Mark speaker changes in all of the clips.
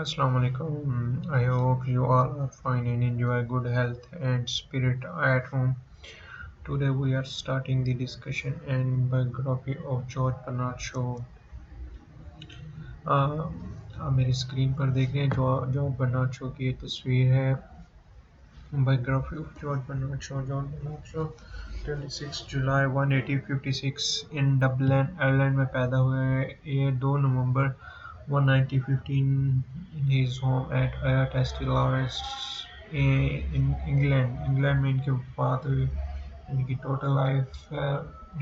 Speaker 1: Assalamu alaikum. I hope you all are fine and enjoy good health and spirit at home. Today we are starting the discussion and biography of George Bernard Shaw. आप मेरी screen पर देख रहे हैं George Bernard show की एक तस्वीर है। Biography of George Bernard Shaw. George Bernard Shaw 26 July 1856 in Dublin Ireland में पैदा हुए। ये 2 नवंबर 1915 इन हिज होम एट आया टेस्टी लॉरेंस इन इंग्लैंड में इनके वफात हुई। इनकी टोटल लाइफ है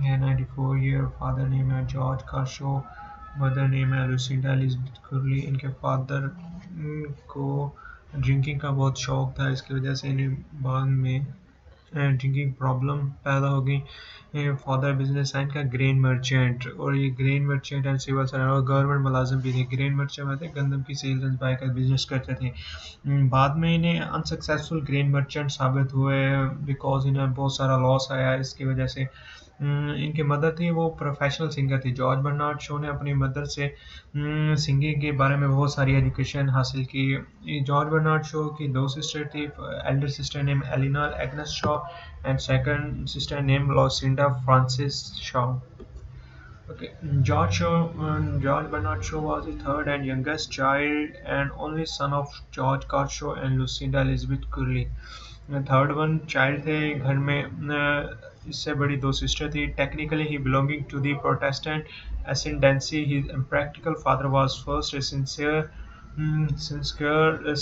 Speaker 1: 94 ईयर। फादर नेम है जॉर्ज कार्शो, मदर नेम है लुसिंडा एलिजबेथ कुर्ली। इनके फादर को ड्रिंकिंग का बहुत शौक था, इसकी वजह से इन्हें बाद में ड्रिंकिंग प्रॉब्लम पैदा हो गई। फादर बिजनेस है इनका ग्रेन मर्चेंट, और ये grain merchant and civil servant और गवर्नमेंट मुलाजिम भी थे। ग्रेन मर्चेंट में थे, गंदम की सेल्स एंड बाय का बिजनेस करते थे। बाद में इन्हें अनसक्सेसफुल ग्रेन मर्चेंट साबित हुए बिकॉज इन्हें बहुत सारा लॉस आया। इसकी वजह से इनके मदर थी, वो प्रोफेशनल सिंगर थी। जॉर्ज बर्नार्ड शो ने अपनी मदर से सिंगिंग के बारे में बहुत सारी एजुकेशन हासिल की। जॉर्ज बर्नार्ड शो की 2 सिस्टर थी। Elder sister name Elinor Agnes Shaw and second sister name Lucinda Frances Shaw. Okay, George Bernard Shaw was the third and youngest child and only son of George Carshaw and Lucinda Elizabeth Curley. Third one child थे घर में। इससे बड़ी 2 sister थी। Technically he belonging to the Protestant ascendancy. His impractical father was first a sincere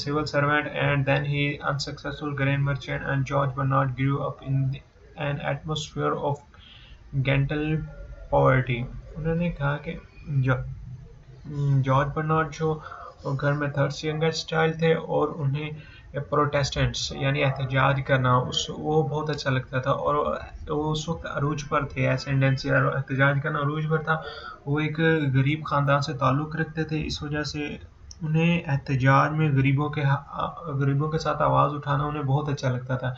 Speaker 1: civil servant and then he unsuccessful grain merchant, and George Bernard grew up in an atmosphere of gentle poverty. उन्होंने कहा कि George Bernard show घर में third youngest child थे और उन्हें Protestants यानी एहतजाज करना उस वो बहुत अच्छा लगता था, और वो उस वक्त अरूज पर थे। एसेंडेंसी और एहतजाज करना अरूज पर था। वो एक गरीब ख़ानदान से ताल्लुक़ रखते थे, इस वजह से उन्हें एहतजाज में गरीबों के साथ आवाज़ उठाना उन्हें बहुत अच्छा लगता था।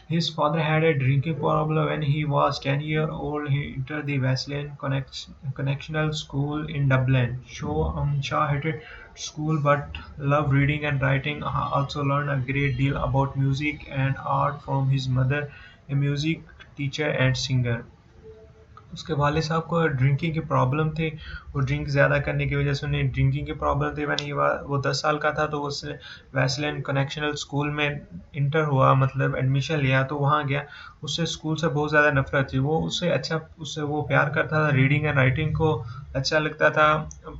Speaker 1: His father had a drinking problem when he was 10 years old. He entered the Wesleyan Connectional School in Dublin. Shaw hated school but loved reading and writing. Also learned a great deal about music and art from his mother, a music teacher and singer. उसके वाले साहब को drinking की problem थी। वो drink ज़्यादा करने की वजह से उन्हें ड्रिंकिंग की प्रॉब्लम थी। मैंने वो 10 साल का था तो उसने वैसलिन कनेक्शनल स्कूल में इंटर हुआ, मतलब एडमिशन लिया, तो वहाँ गया। उससे स्कूल से बहुत ज़्यादा नफरत थी। वो उससे वो प्यार करता था, रीडिंग एंड राइटिंग को अच्छा लगता था,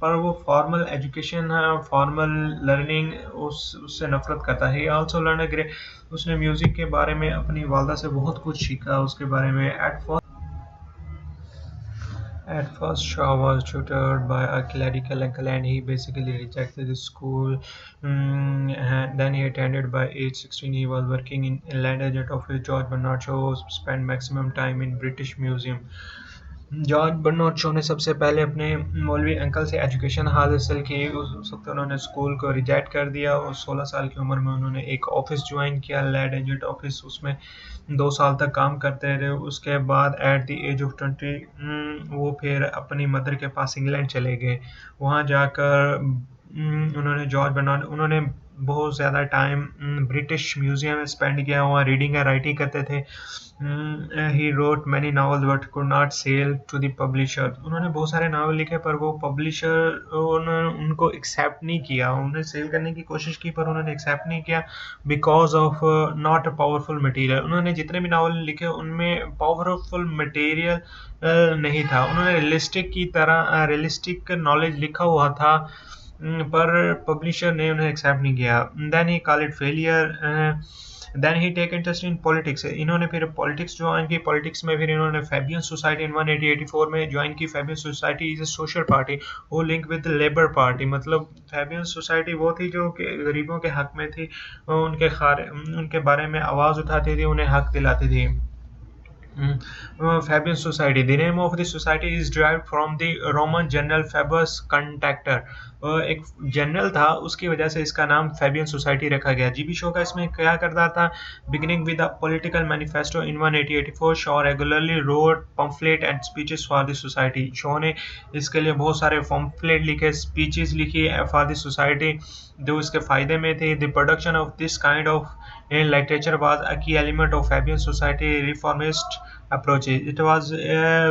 Speaker 1: पर वो फॉर्मल एजुकेशन फॉर्मल लर्निंग उससे नफरत करता है। Also learn great. उसने म्यूज़िक के बारे में अपनी वालदा से बहुत कुछ सीखा उसके बारे में। At first, Shaw was tutored by a clerical uncle and he basically rejected the school. And then he attended by age 16. He was working in land agent office. George Bernard Shaw spent maximum time in British Museum. George Bernard Shaw ने सबसे पहले अपने मौलवी uncle से education हासिल की। उस वक्त उन्होंने स्कूल को रिजेक्ट कर दिया और 16 साल की उम्र में उन्होंने एक ऑफिस ज्वाइन किया, लैंड एजेंट ऑफिस। उसमें 2 साल तक काम करते रहे। उसके बाद एट द एज ऑफ 20 वो फिर अपनी मदर के पास इंग्लैंड चले गए। वहाँ जाकर उन्होंने बहुत ज़्यादा टाइम ब्रिटिश म्यूज़ियम में स्पेंड किया। वहाँ रीडिंग एंड राइटिंग करते थे। He wrote many novel but could not sell to the publisher. उन्होंने बहुत सारे नावल लिखे पर वो पब्लिशर उनको एक्सेप्ट नहीं किया। उन्हें सेल करने की कोशिश की पर उन्होंने एक्सेप्ट नहीं किया because of not a powerful material. उन्होंने जितने भी नावल लिखे उनमें पावरफुल मटेरियल नहीं था। उन्होंने रियलिस्टिक नॉलेज लिखा हुआ था, पर पब्लिशर ने उन्हें एक्सेप्ट नहीं किया। Then he call it failure. Then he take interest in politics. इन्होंने फिर पॉलिटिक्स ज्वाइन की। पॉलिटिक्स में फिर इन्होंने फैबियन सोसाइटी इन 1884 में ज्वाइन की। Fabian society is a social party वो लिंक विद लेबर पार्टी। मतलब फैबियन सोसाइटी वो थी जो कि गरीबों के हक में थी, उनके बारे में आवाज़ उठाती थी, उन्हें हक दिलाती थी। Fabian Society. The name of the society is derived from the Roman general Fabius Contactor. एक जनरल था, उसकी वजह से इसका नाम फैबियन सोसाइटी रखा गया। जीबी शो का इसमें क्या करता था? Beginning with a political manifesto in 1884, show regularly road pamphlet and speeches for the society. Show ने इसके लिए बहुत सारे पम्फलेट लिखे, स्पीचेस लिखी फॉर द सोसाइटी जो इसके फायदे में थे। The production of this kind of literature was a key element of Fabian society reformist approaches. It was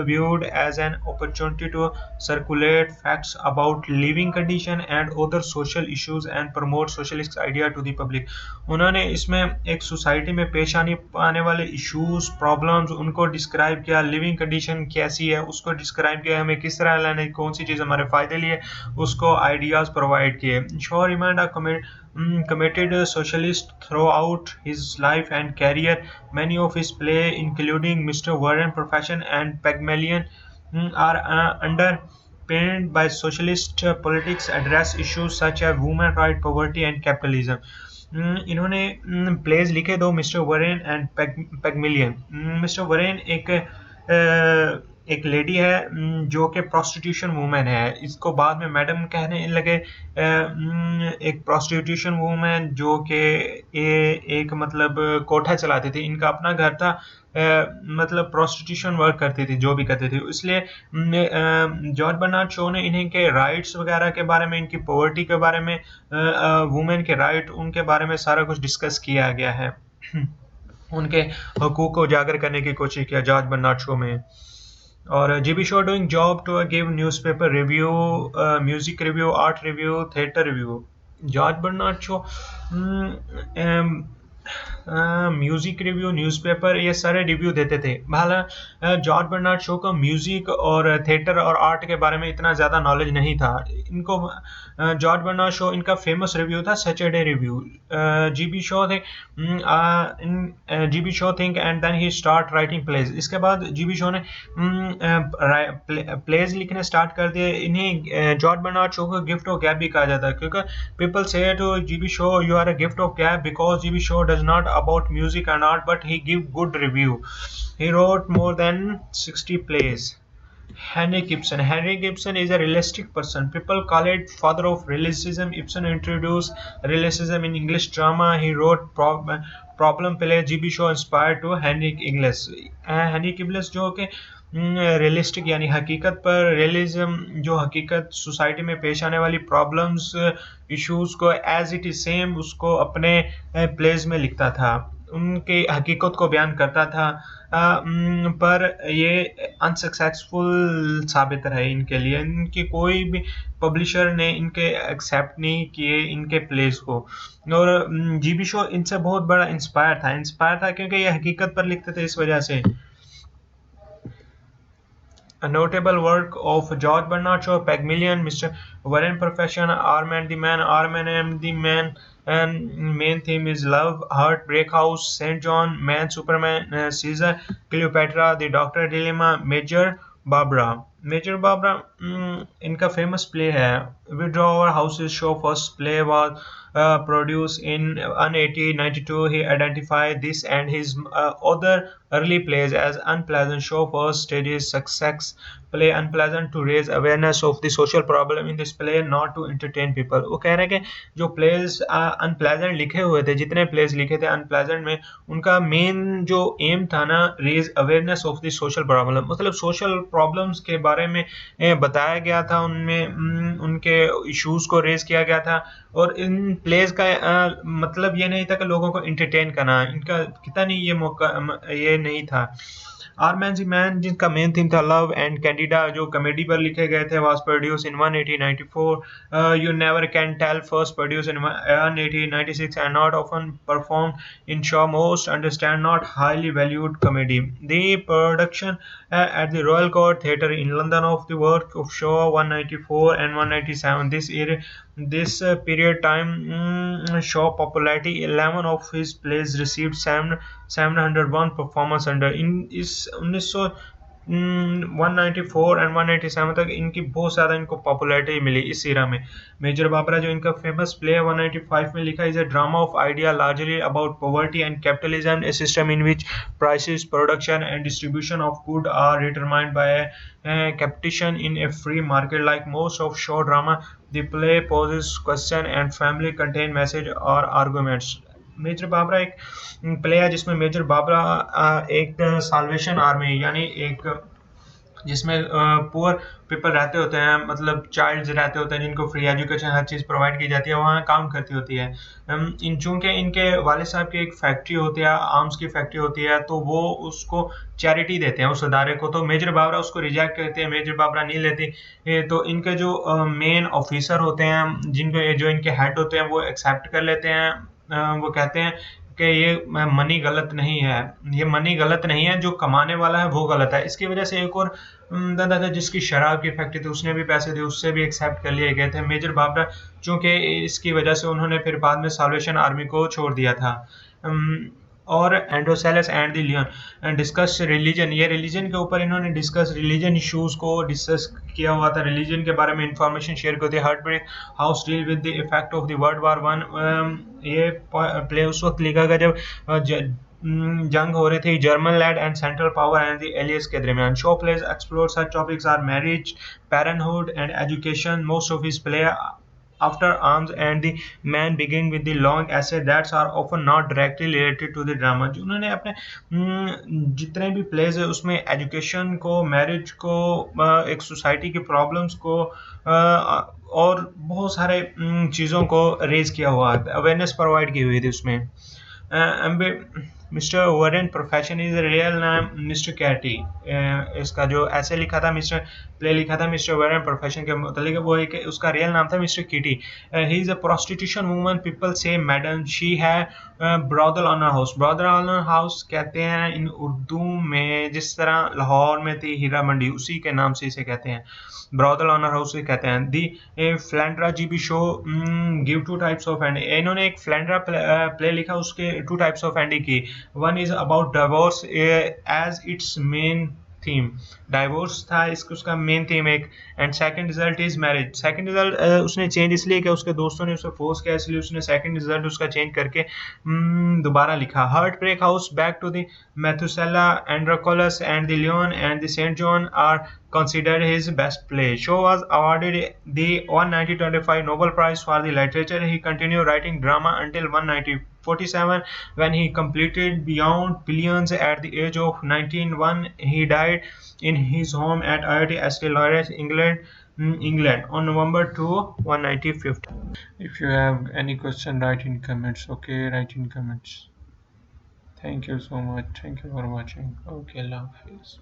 Speaker 1: viewed as an opportunity to circulate facts about living condition and other social issues and promote socialist idea to the public. उन्होंने इसमें एक society में पेश आने वाले issues, problems उनको describe किया, living condition कैसी है उसको डिस्क्राइब किया, हमें किस तरह लेना है, कौन सी चीज़ हमारे फ़ायदे लिए, उसको आइडियाज़ प्रोवाइड किए। Show remind committed socialist throughout his life and career. Many of his plays, including Mr. Warren Profession and Pygmalion, are underpinned by socialist politics, address issues such as women rights, poverty, and capitalism. इन्होंने plays लिखे दो, mister Warren and Pygmalion. Mister Warren एक lady है जो कि prostitution women है, इसको बाद में मैडम कहने लगे। एक प्रोस्टिट्यूशन वूमेन जो कि एक मतलब कोठा चलाती थी, इनका अपना घर था, मतलब प्रोस्टिट्यूशन वर्क करती थी, जो भी करती थी। इसलिए जॉर्ज बर्नार्ड शो ने इन्हीं के राइट्स वगैरह के बारे में, इनकी पॉवर्टी के बारे में, वुमेन के राइट उनके बारे में सारा कुछ डिस्कस किया गया है। उनके हकूक़ को उजागर करने की कोशिश किया जॉर्ज बर्नार्ड शो में। और GB Shaw doing job to give newspaper review, music review, art review, theatre review. George Bernard Shaw music review, newspaper, ये सारे रिव्यू देते थे। हालांकि जॉर्ज बर्नार्ड शो को म्यूजिक और थिएटर और आर्ट के बारे में इतना ज़्यादा नॉलेज नहीं था। इनको जॉर्ज बर्नार्ड शो, इनका फेमस रिव्यू था सैटरडे रिव्यू। जीबी शो थे GB Shaw think and then he start writing plays. इसके बाद जीबी शो ने प्लेज लिखने स्टार्ट कर दिए। इन्हीं जॉर्ज बर्नार्ड शो को गिफ्ट ऑफ गैप भी कहा जाता है, क्योंकि people say to GB Shaw you are a gift of gab because GB Shaw does not about music and art, but he give good review. He wrote more than 60 plays. Henry Gibson. Henry Gibson is a realistic person. People call it father of realism. Ibsen introduced realism in English drama. He wrote problem play. GB show inspired to Henry Inglis. Henry Inglis जो कि realistic यानी हकीकत पर, realism जो हकीकत society में पेश आने वाली प्रॉब्लम्स, इश्यूज को एज इट इज सेम उसको अपने प्लेज में लिखता था, उनके हकीकत को बयान करता था। पर ये अनसक्सेसफुल साबित रहे इनके लिए। इनकी कोई भी पब्लिशर ने इनके एक्सेप्ट नहीं किए इनके प्लेस को। और जीबी शो इनसे बहुत बड़ा इंस्पायर था क्योंकि ये हकीकत पर लिखते थे, इस वजह से। A notable work of George Bernard Shaw, Pygmalion, Mr. Warren Profession, Arm and the Man, and main theme is love, heart, break house, Saint John, Man, Superman, Caesar, Cleopatra, The Doctor Dilemma, Major Barbara, इनका famous play है। Withdraw Our Houses Show first play was produced in 1892. He identified this and his other early plays as unpleasant. Show first stages success play unpleasant to raise awareness of the social problem in this play, not to entertain people. वो कह रहे हैं कि जो plays unpleasant लिखे हुए थे, जितने plays लिखे थे unpleasant में, उनका main जो aim था ना, raise awareness of the social problem, मतलब social problems के बारे में बताया गया था, उनमें उनके issues को raise किया गया था। और इन plays का मतलब ये नहीं था कि लोगों को entertain करना, इनका कितना नहीं ये मौका ये नहीं था। आर्म एंड द मैन जिनका मेन थीम था लव एंड कैंडिडा, जो कॉमेडी पर लिखे गए थे, was produce in 1894. You never can tell first produce in 1896 and not often perform in Shaw, most understand not highly valued comedy. The production at the Royal Court Theatre in London of the work of Shaw 194 and 197. This period time Shaw popularity, 11 of his plays received 701 performance under in is 1900 194 and 197 तक इनकी बहुत ज़्यादा इनको popularity मिली इस era में। Major Babra जो इनका famous play है 195 में लिखा, is a drama of idea largely about poverty and capitalism, a system in which prices, production and distribution of good are determined by competition in a free market. Like most of show drama, the play poses question and family contain message or arguments. Major Barbara एक play है जिसमें major Barbara एक Salvation Army यानी एक जिसमें poor people रहते होते हैं, मतलब चाइल्ड्स रहते होते हैं जिनको फ्री एजुकेशन हर चीज़ प्रोवाइड की जाती है, वहाँ काम करती होती है। इन चूँकि इनके वालिद साहब की एक फैक्ट्री होती है, आर्म्स की फैक्ट्री होती है, तो वो उसको चैरिटी देते हैं उस अदारे को, तो मेजर बाबरा उसको रिजेक्ट करते हैं, मेजर बाबरा नहीं लेती। तो इनके जो मेन ऑफिसर होते हैं, जिनको जो इनके हेड होते हैं, वो एक्सेप्ट कर लेते हैं। वो कहते हैं कि ये मनी गलत नहीं है, ये मनी गलत नहीं है, जो कमाने वाला है वो गलत है। इसकी वजह से एक और दादा था जिसकी शराब की फैक्ट्री थी, उसने भी पैसे दिए, उससे भी एक्सेप्ट कर लिए गए थे मेजर बाबरा, चूँकि इसकी वजह से उन्होंने फिर बाद में साल्वेशन आर्मी को छोड़ दिया था। और एंड्रोसेलस एंड द लियन डिस्कस रिलीजन, ये रिलीजन के ऊपर इन्होंने डिस्कस रिलीजन इश्यूज को डिस्कस किया हुआ था, रिलीजन के बारे में इंफॉर्मेशन शेयर करती है। Heartbreak House deal with the effect of the world war one, ये प्ले उस वक्त लिखा गया जब जंग हो रही थी German land and central power and the alliance के दरमियान। Shaw plays explore such topics are marriage, parenthood and education. Most of his play after arms and the man begin with the long essay that are often not directly related to the drama। जो उन्होंने अपने जितने भी pledge है उसमें education को, marriage को, एक सोसाइटी की प्रॉब्लम्स को और बहुत सारे चीज़ों को रेज किया हुआ, अवेयरनेस प्रोवाइड की हुई थी उसमें। Mister Varane profession is real नाम मिस्टर कैटी, इसका जो ऐसे लिखा था, मिस्टर प्ले लिखा था मिस्टर वरेन प्रोफेशन के मतलब वो एक उसका रियल नाम था mister kitty. He is a prostitution woman, people से मैडम, शी है ब्रॉदल ऑनर हाउस। ब्रॉदल ऑनर हाउस कहते हैं इन उर्दू में, जिस तरह लाहौर में थी हीरा मंडी, उसी के नाम से इसे कहते हैं, ब्रॉदल ऑनर हाउस से कहते हैं। The Philanderer GB Shaw give two types of end, इन्होंने एक फ्लैंड्रा प्ले लिखा, उसके टू टाइप्स ऑफ एंडी की। One is about divorce as its main theme, divorce था इसका उसका मेन थीम एक, and second result is marriage. Second result उसने चेंज इसलिए किया, उसके दोस्तों ने उसे फोर्स किया, इसलिए उसने सेकंड रिजल्ट उसका चेंज करके दोबारा लिखा। Heartbreak house, back to the Methuselah, Androcles and the lion and the Saint Joan are considered his best play. Shaw was awarded the 1925 Nobel Prize for the Literature. He continued writing drama until 1947 when he completed Beyond Billions at the age of 1901. He died in his home at IIT St. Lawrence, England on November 2, 1950. If you have any question, write in comments. Okay, write in comments. Thank you so much. Thank you for watching. Okay, Allah Hafiz.